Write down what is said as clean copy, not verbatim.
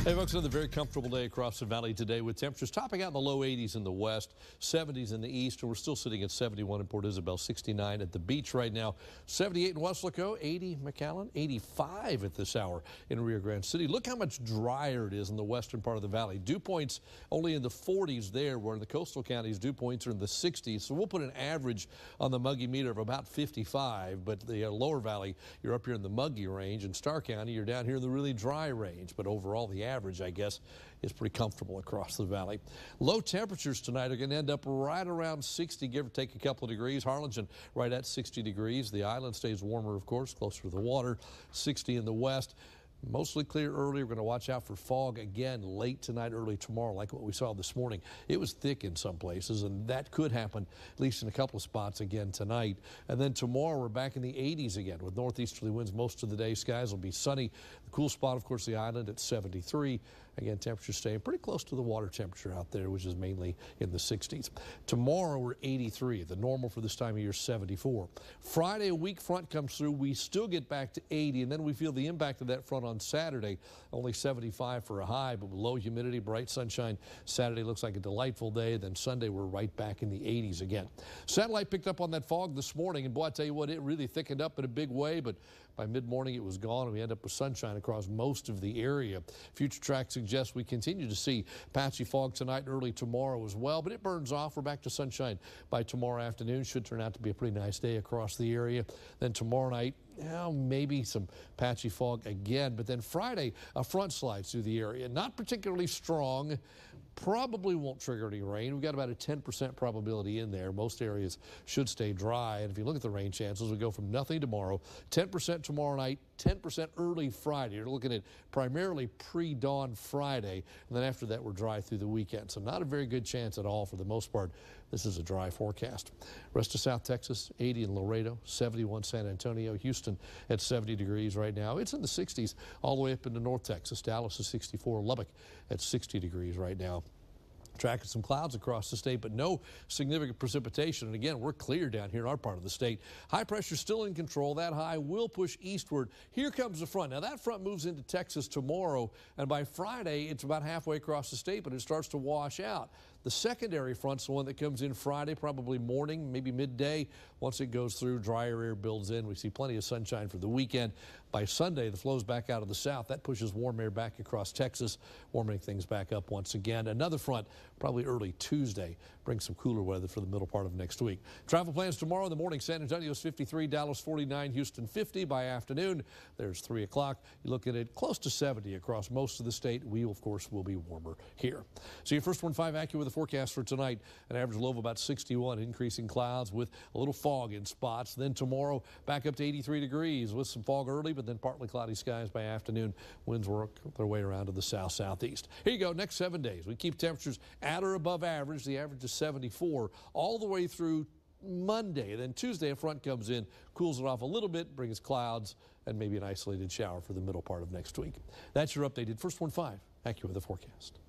Hey folks, another very comfortable day across the valley today with temperatures topping out in the low 80s in the west, 70s in the east, and we're still sitting at 71 in Port Isabel, 69 at the beach right now, 78 in Weslaco, 80 McAllen, 85 at this hour in Rio Grande City. Look how much drier it is in the western part of the valley. Dew points only in the 40s there, where in the coastal counties dew points are in the 60s. So we'll put an average on the muggy meter of about 55, but the lower valley, you're up here in the muggy range. In Starr County, you're down here in the really dry range, but overall the average, I guess, is pretty comfortable across the valley. Low temperatures tonight are going to end up right around 60, give or take a couple of degrees. Harlingen right at 60 degrees. The island stays warmer, of course, closer to the water, 60 in the west. Mostly clear early. We're going to watch out for fog again late tonight, early tomorrow, like what we saw this morning. It was thick in some places, and that could happen at least in a couple of spots again tonight. And then tomorrow we're back in the 80s again with northeasterly winds most of the day. Skies will be sunny. The cool spot, of course, the island at 73. Again, temperatures staying pretty close to the water temperature out there, which is mainly in the 60s. Tomorrow we're 83. The normal for this time of year is 74. Friday, a weak front comes through. We still get back to 80, and then we feel the impact of that front on Saturday. Only 75 for a high, but with low humidity, bright sunshine. Saturday looks like a delightful day. Then Sunday we're right back in the 80s again. Satellite picked up on that fog this morning, and boy, I tell you what, it really thickened up in a big way, but by mid-morning it was gone, and we end up with sunshine across most of the area. Future track suggests we continue to see patchy fog tonight and early tomorrow as well, but it burns off. We're back to sunshine by tomorrow afternoon. Should turn out to be a pretty nice day across the area. Then tomorrow night, maybe some patchy fog again, but then Friday, a front slides through the area. Not particularly strong, probably won't trigger any rain. We've got about a 10% probability in there. Most areas should stay dry, and if you look at the rain chances, we go from nothing tomorrow, 10% tomorrow night, 10% early Friday. You're looking at primarily pre-dawn Friday, and then after that we're dry through the weekend. So not a very good chance at all for the most part. This is a dry forecast. Rest of South Texas, 80 in Laredo, 71 San Antonio, Houston at 70 degrees right now. It's in the 60s all the way up into North Texas. Dallas is 64, Lubbock at 60 degrees right now. Tracking some clouds across the state, but no significant precipitation. And again, we're clear down here in our part of the state. High pressure still in control. That high will push eastward. Here comes the front. Now that front moves into Texas tomorrow, and by Friday it's about halfway across the state, but it starts to wash out. The secondary front's the one that comes in Friday, probably morning, maybe midday. Once it goes through, drier air builds in. We see plenty of sunshine for the weekend. By Sunday, the flow's back out of the south. That pushes warm air back across Texas, warming things back up once again. Another front, probably early Tuesday, brings some cooler weather for the middle part of next week. Travel plans tomorrow in the morning. San Antonio's 53, Dallas 49, Houston 50. By afternoon, there's 3 o'clock. You're looking at close to 70 across most of the state. We, of course, will be warmer here. So your First One 5 AccuWeather forecast for tonight, an average low of about 61, increasing clouds with a little fog in spots. Then tomorrow, back up to 83 degrees with some fog early, but then partly cloudy skies by afternoon. Winds work their way around to the south-southeast. Here you go, next 7 days. We keep temperatures at or above average. The average is 74 all the way through Monday. Then Tuesday, a front comes in, cools it off a little bit, brings clouds, and maybe an isolated shower for the middle part of next week. That's your updated First One 5 AccuWeather forecast.